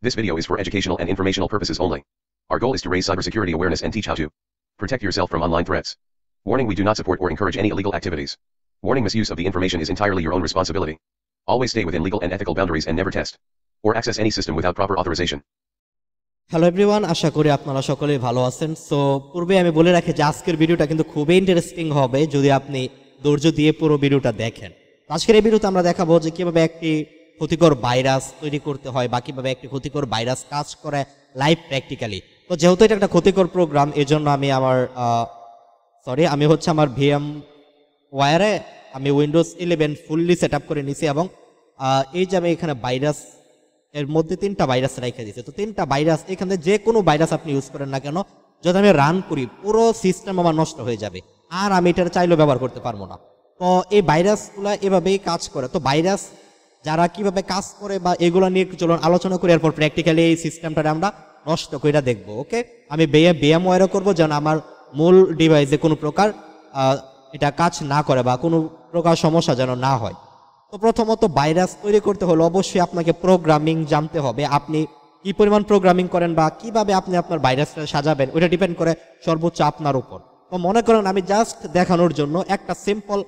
This video is for educational and informational purposes only. Our goal is to raise cybersecurity awareness and teach how to protect yourself from online threats. Warning: we do not support or encourage any illegal activities. Warning: misuse of the information is entirely your own responsibility. Always stay within legal and ethical boundaries and never test or access any system without proper authorization. Hello everyone, আশা করি আপনারা সকলেই ভালো আছেন। So পূর্বে আমি বলে রাখি যে আজকের ভিডিওটা কিন্তু খুবই ইন্টারেস্টিং হবে যদি আপনি ধৈর্য দিয়ে পুরো ভিডিওটা দেখেন। আজকের এই ভিডিওতে আমরা দেখাবো যে কিভাবে একটি ক্ষতিকর ভাইরাস তৈরি করতে হয় বা কিভাবে একটি ক্ষতিকর ভাইরাস কাজ করে লাইভ প্র্যাকটিক্যালি। তো যেহেতু এটা একটা ক্ষতিকর প্রোগ্রাম, এজন্য আমি আমার আমার ভিএম ওয়্যারে আমি উইন্ডোজ 11 ফুললি সেট আপ করে নিছি এবং এই যে আমি এখানে ভাইরাস এর মধ্যে 3টা ভাইরাস রেখে দিয়েছে। তো 3টা ভাইরাস, এখানে যে কোনো ভাইরাস আপনি ইউজ করেন না কেন, যদি আমি রান করি পুরো সিস্টেম আমার নষ্ট হয়ে যাবে, আর আমি এটা চাইলেও ব্যবহার করতে পারবো না। তো এই ভাইরাসগুলো এভাবেই কাজ করে। তো ভাইরাস যারা কিভাবে কাজ করে বা এগুলো নিয়ে একটু চলুন আলোচনা করি, এরপর প্র্যাকটিক্যালি এই সিস্টেমটা আমরা নষ্ট করে দেখবো। ওকে, আমি ভিএম ওয়্যারে করবো যেন আমার মূল ডিভাইসে কোনো প্রকার এটা কাজ না করে বা কোনো প্রকার সমস্যা যেন না হয়। তো প্রথমত ভাইরাস তৈরি করতে হলে অবশ্যই আপনাকে প্রোগ্রামিং জানতে হবে। আপনি কি পরিমাণ প্রোগ্রামিং করেন বা কিভাবে আপনি আপনার ভাইরাসটা সাজাবেন, ওটা ডিপেন্ড করে সর্বোচ্চ আপনার উপর। তো মনে করেন আমি জাস্ট দেখানোর জন্য একটা সিম্পল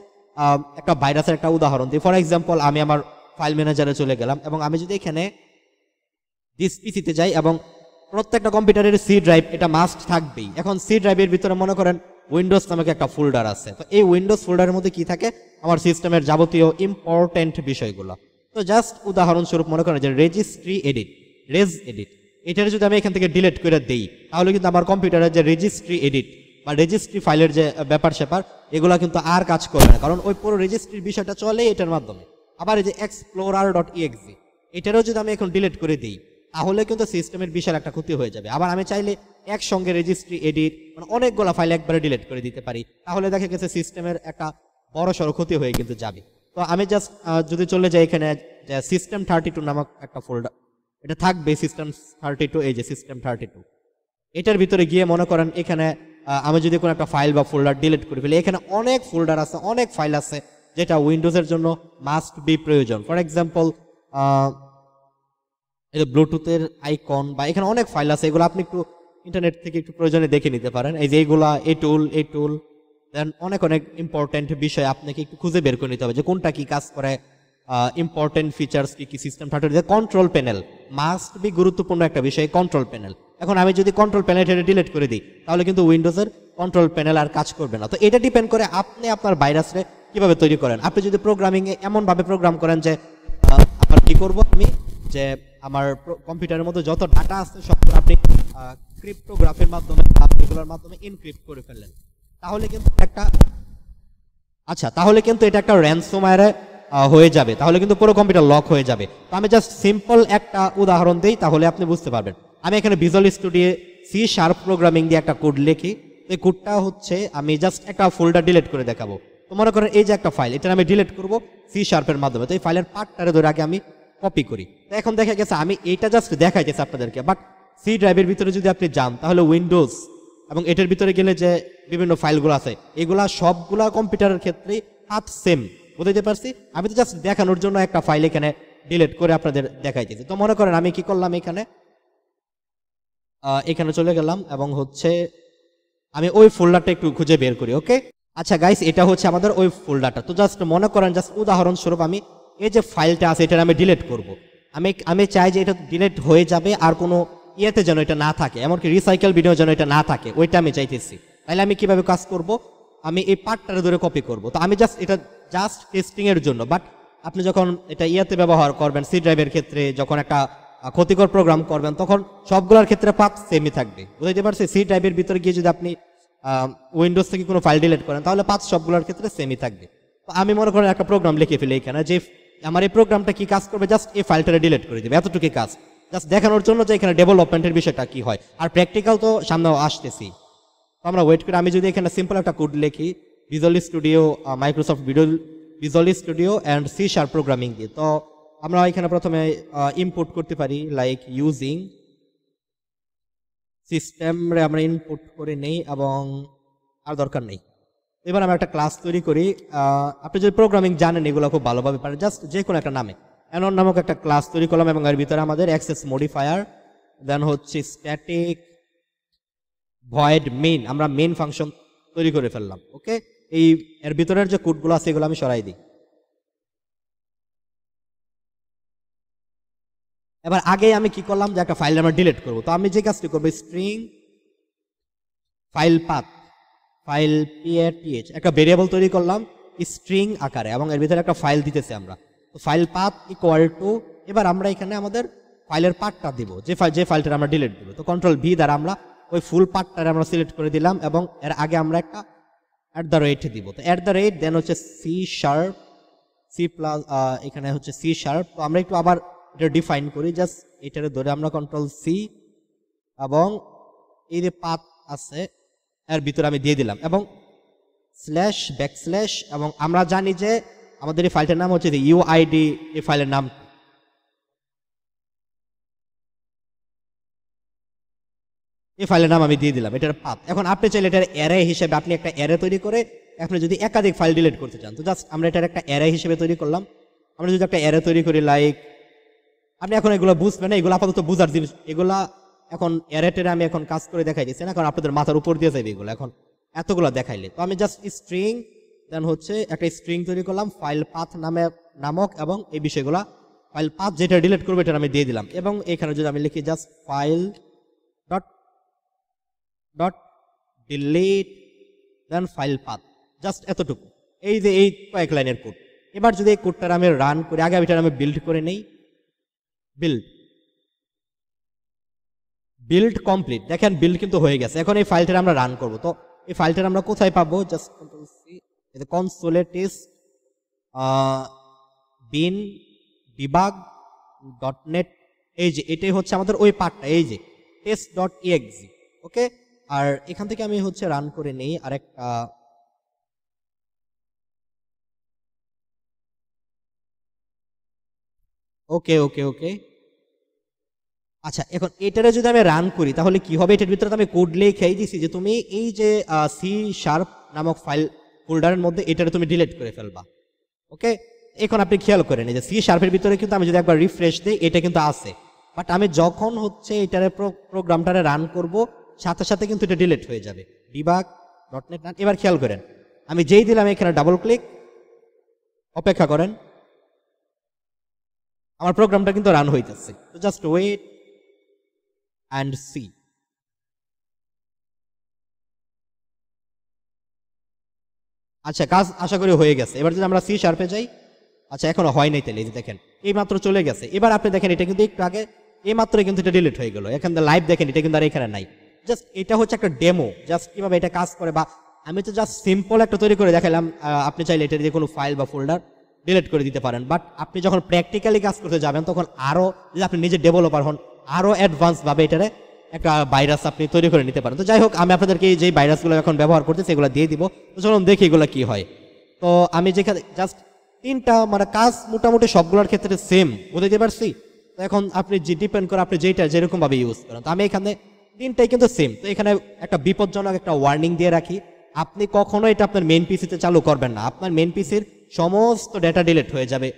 একটা ভাইরাসের একটা উদাহরণ দিই। ফর এক্সাম্পল, আমি আমার ফাইল ম্যানেজারে চলে গেলাম এবং আমি যদি এখানে দিস পিসিতে যাই এবং প্রত্যেকটা কম্পিউটারের সি ড্রাইভ এটা মাস্ট থাকবেই। এখন সি ড্রাইভের ভিতরে মনে করেন উইন্ডোজ নামক একটা ফোল্ডার আছে। তো এই উইন্ডোজ ফোল্ডারের মধ্যে কি থাকে, আমার সিস্টেমের যাবতীয় ইম্পর্টেন্ট বিষয়গুলো। তো জাস্ট উদাহরণস্বরূপ মনে করেন যে রেজিস্ট্রি এডিট, এটার যদি আমি এখান থেকে ডিলিট করে দেই, তাহলে কিন্তু আমার কম্পিউটারের যে রেজিস্ট্রি এডিট বা রেজিস্ট্রি ফাইলের যে ব্যাপার স্যাপার এগুলো কিন্তু আর কাজ করবে না, কারণ ওই পুরো রেজিস্ট্রির বিষয়টা চলে এটার মাধ্যমে। আবার এই যে explorer.exe এটারও যদি আমি এখন ডিলিট করে দিই, তাহলে কিন্তু সিস্টেমের বিশাল একটা ক্ষতি হয়ে যাবে। আবার আমি চাইলে একসঙ্গে রেজিস্ট্রি এডিট মানে অনেকগুলো ফাইল একবারে ডিলিট করে দিতে পারি, তাহলে দেখা গেছে সিস্টেমের একটা বড় সড়ো ক্ষতি হয়ে কিন্তু যাবে। তো আমি জাস্ট যদি চলে যাই এখানে সিস্টেম 32 নামক একটা ফোল্ডার, এটা থাকবে সিস্টেম 32, এই যে সিস্টেম 32, এটার ভিতরে গিয়ে মনে করেন এখানে আমি যদি কোনো একটা ফাইল বা ফোল্ডার ডিলিট করে ফেলি, এখানে অনেক ফোল্ডার আছে, অনেক ফাইল আছে যেটা উইন্ডোজের জন্য মাস্ট বি প্রয়োজন। ফর এক্সাম্পল এই যে ব্লুটুথের আইকন বা এখানে অনেক ফাইল আছে, এগুলো আপনি একটু ইন্টারনেট থেকে একটু প্রয়োজনে দেখে নিতে পারেন। এই যে এইগুলা এই টুল দেন অনেক ইম্পর্টেন্ট বিষয় আপনাকে একটু খুঁজে বের করে নিতে হবে যে কোনটা কি কাজ করে, ইম্পর্টেন্ট ফিচার্স কি কি। সিস্টেম যে কন্ট্রোল প্যানেল মাস্ট বি গুরুত্বপূর্ণ একটা বিষয়, কন্ট্রোল প্যানেল। এখন আমি যদি কন্ট্রোল প্যানেলটা ডিলিট করে দিই, তাহলে কিন্তু উইন্ডোজের কন্ট্রোল প্যানেল আর কাজ করবে না। তো এটা ডিপেন্ড করে আপনি আপনার ভাইরাসে কিভাবে তৈরি করেন। আপনি যদি প্রোগ্রামিংয়ে এমনভাবে প্রোগ্রাম করেন যে আমার কি করব আমি, যে আমার কম্পিউটারের মধ্যে যত ডাটা আছে সব আপনি ক্রিপ্টোগ্রাফির মাধ্যমে এগুলোর মাধ্যমে এনক্রিপ্ট করে ফেললেন, তাহলে কিন্তু এটা একটা র্যানসমওয়্যারে হয়ে যাবে, তাহলে কিন্তু পুরো কম্পিউটার লক হয়ে যাবে। তো আমি জাস্ট সিম্পল একটা উদাহরণ দিই, তাহলে আপনি বুঝতে পারবেন। আমি এখানে visual studio C sharp programming দিয়ে একটা কোড লিখি। তো এই কোডটা হচ্ছে আমি জাস্ট একটা ফোল্ডার ডিলিট করে দেখাবো। তো মনে করেন এই যে একটা ফাইল, এটা আমি ডিলিট করব সি শার্পের মাধ্যমে। তো এই ফাইলের পার্টটারে ধরে আগে আমি কপি করি। তো এখন দেখা গেছে আমি এইটা জাস্ট দেখাইতেছি আপনাদেরকে, বাট সি ড্রাইভের ভিতরে যদি আপনি যান, তাহলে উইন্ডোজ এবং এটার ভিতরে গেলে যে বিভিন্ন ফাইলগুলো আছে এগুলা সবগুলা কম্পিউটারের ক্ষেত্রে পাথ সেম, বুঝতে পারছি। আমি তো জাস্ট দেখানোর জন্য একটা ফাইল এখানে ডিলিট করে আপনাদের দেখাইতেছি। তো মনে করেন আমি কি করলাম, এখানে চলে গেলাম এবং আমি ওই ফোল্ডারটা একটু খুঁজে বের করি। ওকে, আচ্ছা গাইস, এটা হচ্ছে আমাদের ওই ফোল্ডারটা। তো জাস্ট মনে করেন জাস্ট উদাহরণস্বরূপ আমি এই যে ফাইলটা আছে এটা আমি ডিলিট করব। আমি চাই যে এটা ডিলিট হয়ে যাবে আর কোনো ইয়েতে যেন এটা না থাকে, এমনকি রিসাইকেল ভিডিও যেন এটা না থাকে, ওইটা আমি চাইতেছি। তাহলে আমি কিভাবে কাজ করব, আমি এই পার্টটারে ধরে কপি করব। তো আমি এটা জাস্ট টেস্টিং এর জন্য, বাট আপনি যখন এটা ইয়েতে ব্যবহার করবেন সি ড্রাইভের ক্ষেত্রে, যখন একটা ক্ষতিকর প্রোগ্রাম করবেন, তখন সবগুলোর ক্ষেত্রে পাথ সেমই থাকবে, বুঝতে পারছি। সি ড্রাইভের ভিতরে গিয়ে যদি আপনি উইন্ডোজ থেকে কোনো ফাইল ডিলিট করেন, তাহলে পাথ সবগুলোর ক্ষেত্রে সেমই থাকবে। তো আমি মনে করেন একটা প্রোগ্রাম লিখে ফেলি এখানে, যে আমার এই প্রোগ্রামটা কি কাজ করবে, জাস্ট এই ফাইলটা ডিলিট করে দেবে, এতটুকু কাজ, জাস্ট দেখানোর জন্য যে এখানে ডেভেলপমেন্টের বিষয়টা কি হয়। আর প্র্যাকটিক্যাল তো সামনেও আসতেছি, তো আমরা ওয়েট করে আমি যদি এখানে সিম্পল একটা কোড লিখি visual studio, Microsoft visual studio and C sharp programming দিয়ে, তো আমরা এখানে প্রথমে ইনপুট করতে পারি লাইক ইউজিং সিস্টেমে আমরা ইনপুট করে নেই এবং আর দরকার নেই। এবার আমরা একটা ক্লাস তৈরি করি। আপনি যদি প্রোগ্রামিং জানেন এগুলো খুব ভালোভাবে পারেন, জাস্ট যে কোনো একটা নামে অ্যানন নামক একটা ক্লাস তৈরি করলাম এবং এর ভিতরে আমাদের অ্যাক্সেস মডিফায়ার, দেন হচ্ছে স্ট্যাটিক ভয়েড মেইন, আমরা মেইন ফাংশন তৈরি করে ফেললাম। ওকে, এই এর ভিতরের যে কোডগুলো আছে এগুলো আমি সরাই দিই। এবার আগে আমি কি করলাম যে একটা ফাইল আমরা ডিলিট করব, তো আমি যে কাজটি করবো string file path file PATH একটা ভেরিয়েবল তৈরি করলাম স্ট্রিং আকারে এবং এর ভিতরে একটা ফাইল দিতেছি আমরা। তো ফাইল পাথ ইকুয়াল টু, এবার আমরা এখানে আমাদের ফাইলের পার্টটা দিব, যে ফাইলটা আমরা ডিলিট দিব। তো কন্ট্রোল V দ্বারা আমরা ওই ফুল পার্টটা আমরা সিলেক্ট করে দিলাম এবং এর আগে আমরা একটা @ দিব। তো @ দেন হচ্ছে C# এখানে হচ্ছে C#। তো আমরা একটু আবার এটা ডিফাইন করি, জাস্ট এটারে ধরে আমরা কন্ট্রোল C এবং এই যে পাথ আছে এর ভিতরে আমি দিয়ে দিলাম এবং /ব্যাকস্ল্যাশ, এবং আমরা জানি যে আমাদের এই ফাইলটার নাম হচ্ছে UID, এই ফাইলের নাম। এই ফাইলের নাম আমি দিয়ে দিলাম, এটার পাথ। এখন আপনি চাইলে এটার অ্যারে হিসেবে আপনি একটা অ্যারে তৈরি করে আপনি যদি একাধিক ফাইল ডিলিট করতে চান, তো জাস্ট আমরা এটার একটা অ্যারে হিসেবে তৈরি করলাম। আমরা যদি একটা অ্যারে তৈরি করি লাইক, আপনি এখন এগুলো বুঝবেন না, এগুলো আপাতত বুঝার জিনিস, এগুলা এখন অ্যারেটেরে আমি এখন কাজ করে দেখাই দিচ্ছি না, কারণ আপনাদের মাথার উপর দিয়ে যাবে এগুলো এখন এতগুলো দেখাইলে। তো আমি জাস্ট স্ট্রিং দেন হচ্ছে একটা স্ট্রিং তৈরি করলাম ফাইল পাথ নামক এবং এই বিষয়গুলা ফাইল পাথ যেটা ডিলিট করবো এটা আমি দিয়ে দিলাম। এবং এখানে যদি আমি লিখি just file dot delete then file path, just এতটুকু, এই যে এই কয়েক লাইনের কোড। এবার যদি এই কোডটা আমি রান করি, আগে এটা আমি বিল্ড করে নেই, বিল্ড কমপ্লিট, দেখেন বিল্ড কিন্তু হয়ে গেছে। এখন এই ফাইলটা আমরা রান করব, তো এই ফাইলটা আমরা কোথায় পাবো, জাস্ট কন্ট্রোল সি, এই কনসোলে টেস্ট বিন debug.net, এই যে এটাই হচ্ছে আমাদের ওই পার্টটা, এই যে test.exe। ওকে, আর এখান থেকে আমি হচ্ছে রান করে নেই আরেকটা, ওকে ওকে ওকে আচ্ছা। এখন এটারে যদি আমি রান করি তাহলে কি হবে, এটার ভিতরে আমি কোড লিখেই দিছি যে তুমি এই যে C# নামক ফাইল ফোল্ডারের মধ্যে এটারে তুমি ডিলিট করে ফেলবা। ওকে, এখন আপনি খেয়াল করেন এই যে C# এর ভিতরে কিন্তু আমি যদি একবার রিফ্রেশ দিই এটা কিন্তু আছে, বাট আমি যখন হচ্ছে এটারে প্রোগ্রামটারে রান করব সাথে সাথে কিন্তু এটা ডিলিট হয়ে যাবে। debug.net রান, এবার খেয়াল করেন আমি যেই দিলাম এখানে ডাবল ক্লিক, অপেক্ষা করেন, আমার প্রোগ্রামটা কিন্তু রান হইতেছে। তো জাস্ট ওয়েট and see। আচ্ছা, কাজ আশা করি হয়ে গেছে। এবার যদি আমরা C# যাই, আচ্ছা এখনো হয় নাই, তাহলে এই যে দেখেন এই মাত্র চলে গেছে। এবার আপনি দেখেন এটা কিন্তু একটু আগে এই মাত্র কিন্তু এটা ডিলিট হয়ে গেল, এখান থেকে লাইভ দেখেন এটা কিন্তু আর এখানে নাই। জাস্ট এটা হচ্ছে একটা ডেমো, জাস্ট কিভাবে এটা কাজ করে, বা আমি তো জাস্ট সিম্পল একটা তৈরি করে দেখালাম। আপনি চাইলে এটা দিয়ে কোনো ফাইল বা ফোল্ডার ডিলিট করে দিতে পারেন, বাট আপনি যখন প্র্যাকটিক্যালি কাজ করতে যাবেন তখন আরো, যদি আপনি নিজে ডেভেলপার হন, আরো অ্যাডভান্স ভাবে এটারে একটা ভাইরাস আপনি তৈরি করে নিতে পারেন। তো যাই হোক, আমি আপনাদেরকে যে ভাইরাসগুলো এখন ব্যবহার করতেছি এগুলো দিয়ে দিব। তো চলুন দেখি এগুলো কি হয়। তো আমি যেখানে জাস্ট তিনটা মানে কাজ মোটামুটি সবগুলোর ক্ষেত্রে সেম, বুঝতে পারছি। তো এখন আপনি যে ডিপেন্ড করে আপনি যেটা যেরকম ভাবে ইউজ করেন। তো আমি এখানে তিনটাই কিন্তু সেম। তো এখানে একটা বিপজ্জনক একটা ওয়ার্নিং দিয়ে রাখি, আপনি কখনো এটা আপনার মেইন পিসিতে চালু করবেন না, আপনার মেইন পিসির সমস্ত ডেটা ডিলিট হয়ে যাবে।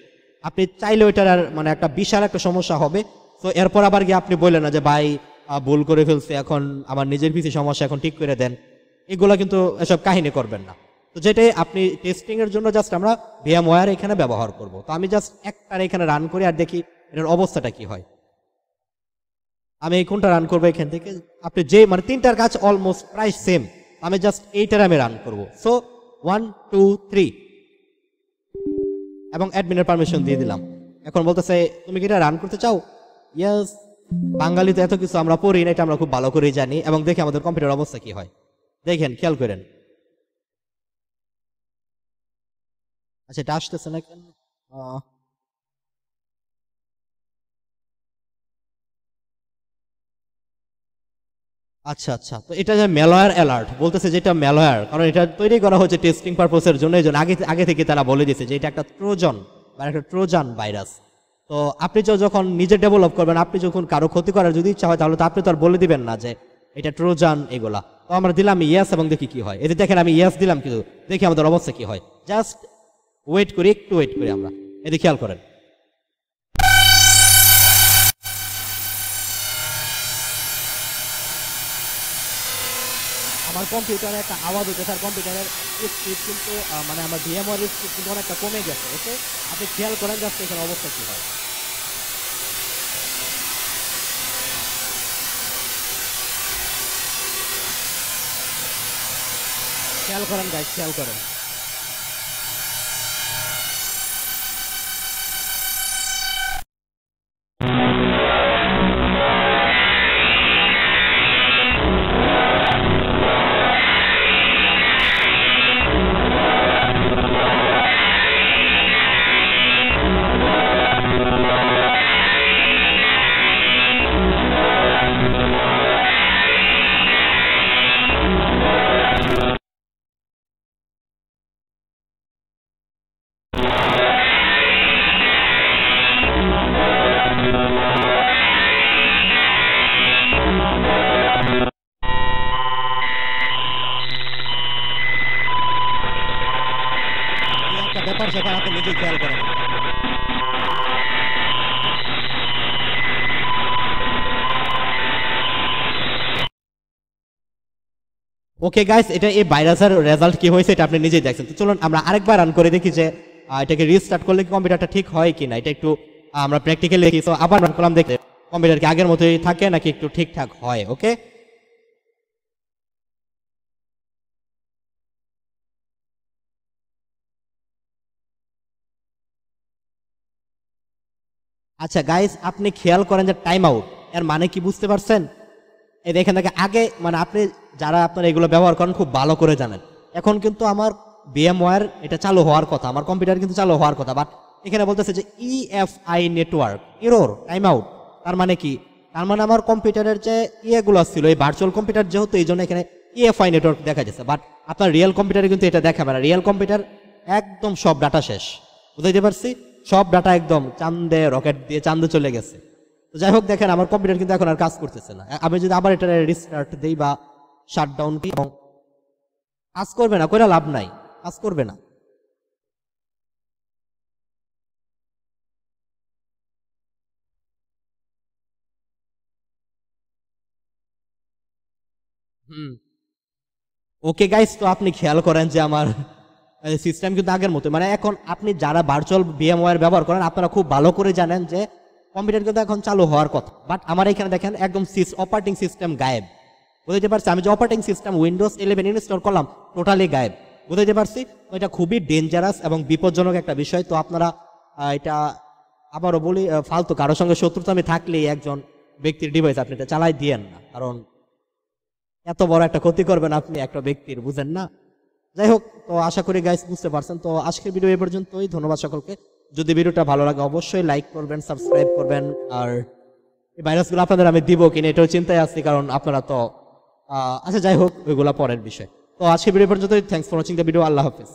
আপনি চাইলে ওইটার আর মানে একটা বিশাল একটা সমস্যা হবে। তো এরপর আবার গিয়ে আপনি বললেন না যে ভাই ভুল করে ফেলছে, এখন আমার নিজের পিসি সমস্যা, এখন ঠিক করে দেন, এগুলো কিন্তু এসব কাহিনী করবেন না। তো যেটাই আপনি টেস্টিং এর জন্য জাস্ট আমরা VMware এখানে ব্যবহার করব। তো আমি জাস্ট একটা এখানে রান করি আর দেখি এটার অবস্থাটা কি হয়। আমি এই কোনটা রান করবো এখান থেকে, আপনি যে মানে তিনটার কাজ অলমোস্ট প্রায় সেম, আমি জাস্ট এইটার আমি রান করব। সো 1 2 3 এবং অ্যাডমিনের পারমিশন দিয়ে দিলাম। এখন বলতেছে তুমি কি এটা রান করতে চাও? ইয়েস। বাঙালিতে এত কিছু আমরা পড়ি না, এটা আমরা খুব ভালো করেই জানি। এবং দেখি আমাদের কম্পিউটার অবস্থা কি হয়, দেখেন খেয়াল করেন। আচ্ছা, এটা আসতেছে না কেন? আচ্ছা আচ্ছা, তো এটা যে ম্যালওয়্যার অ্যালার্ট বলতেছে, যেটা ম্যালওয়্যার, কারণ এটা তৈরি করা হচ্ছে টেস্টিং পারপোজের জন্য। এই জন্য আগে থেকে তারা বলে দিয়েছে যে এটা একটা ট্রোজান বা একটা ট্রোজান ভাইরাস। তো আপনি যখন নিজে ডেভেলপ করবেন, আপনি যখন কারো ক্ষতি করার যদি ইচ্ছা হয়, তাহলে তো আপনি তো আর বলে দিবেন না যে এটা ট্রোজান এগুলা। তো আমরা দিলাম ইয়েস এবং দেখি কি হয়। এতে দেখেন আমি ইয়েস দিলাম, কিন্তু দেখি আমাদের অবস্থা কি হয়। জাস্ট ওয়েট করি, একটু ওয়েট করি আমরা, এতে খেয়াল করেন। আমার কম্পিউটারে একটা আওয়াজ হচ্ছে, স্যার কম্পিউটারের স্পিড কিন্তু মানে আমার ভিএমওয়ার স্পিড কিন্তু অনেকটা কমে গেছে। ওকে, আপনি খেয়াল করেন যাচ্ছে এখানে অবস্থা কি হয়। খেয়াল করেন গাইস, খেয়াল করেন। একটা ব্যাপার সেখানে আপনি নিজেই খেয়াল করেন। ওকে গাইস, এটা এই ভাইরাসের রেজাল্ট কি হয়েছে এটা আপনি নিজেই দেখছেন। তো চলুন আমরা আরেকবার রান করে দেখি যে এটাকে রিস্টার্ট করলে কি কম্পিউটারটা ঠিক হয় কিনা। এটা একটু আমরা প্র্যাকটিক্যালি দেখি। তো আবার রান করলাম, দেখতে কম্পিউটার কি আগের মতোই থাকে নাকি একটু ঠিকঠাক হয়। ওকে, আচ্ছা গাইস, আপনি খেয়াল করেন যে টাইম আউট এর মানে কি বুঝতে পারছেন? এই দেখেন দেখে আগে মানে আপনি যারা আপনারা এগুলো ব্যবহার করেন খুব ভালো করে জানেন। এখন কিন্তু আমার VMware এটা চালু হওয়ার কথা, আমার কম্পিউটার কিন্তু চালু হওয়ার কথা, বাট এখানে বলতেছে যে EFI network error time out. তার মানে কি? তার মানে আমার কম্পিউটারের যে ইয়েগুলো ছিল, এই ভার্চুয়াল কম্পিউটার যেহেতু, এই জন্য এখানে EFI নেটওয়ার্ক দেখা যাচ্ছে, বাট আপনার রিয়েল কম্পিউটারে কিন্তু এটা দেখাবে না। রিয়েল কম্পিউটার একদম সব ডাটা শেষ, বুঝতে পারছি, সব ডাটা একদম চাঁদে রকেট দিয়ে চাঁদে চলে গেছে। তো যাই হোক, দেখেন আমার কম্পিউটার কিন্তু এখন আর কাজ করতেছে না। আমি যদি আবার এটা রিস্টার্ট দিই বা শাটডাউন দিই, কাজ করবে না, কইরা লাভ নাই, কাজ করবে না। হুম, ওকে গাইস, তো আপনি খেয়াল করেন যে আমার সিস্টেম কিন্তু আগের মতো, মানে এখন আপনি যারা ভার্চুয়াল VMware ব্যবহার করেন আপনারা খুব ভালো করে জানেন যে কম্পিউটার কিন্তু এখন চালু হওয়ার কথা, বাট আমার এখানে দেখেন একদম অপারেটিং সিস্টেম গায়েব। বুঝতে পারছি, আমি যে অপারেটিং সিস্টেম Windows 11 ইনস্টল করলাম টোটালি গায়েব। বুঝতে পারছি, তো এটা খুবই ডেঞ্জারাস এবং বিপজ্জনক একটা বিষয়। তো আপনারা এটা আবারও বলি, ফালতু কারোর সঙ্গে শত্রুতা আমি থাকলেই একজন ব্যক্তির ডিভাইস আপনি এটা চালাই দিয়েন না, কারণ এত বড় একটা ক্ষতি করবেন আপনি একটা ব্যক্তির, বুঝেন না। যাই হোক, তো আশা করি গাইস বুঝতে পারছেন। তো আজকের ভিডিও এ পর্যন্তই, ধন্যবাদ সকলকে। যদি ভিডিওটা ভালো লাগে অবশ্যই লাইক করবেন, সাবস্ক্রাইব করবেন। আর এই ভাইরাসগুলো আপনাদের আমি দিব কিনা এটাও চিন্তায় আছি, কারণ আপনারা তো আচ্ছা যাই হোক, ওইগুলো পরের বিষয়। তো আজকের ভিডিও পর্যন্তই, thanks for watching the video, Allah হাফেজ।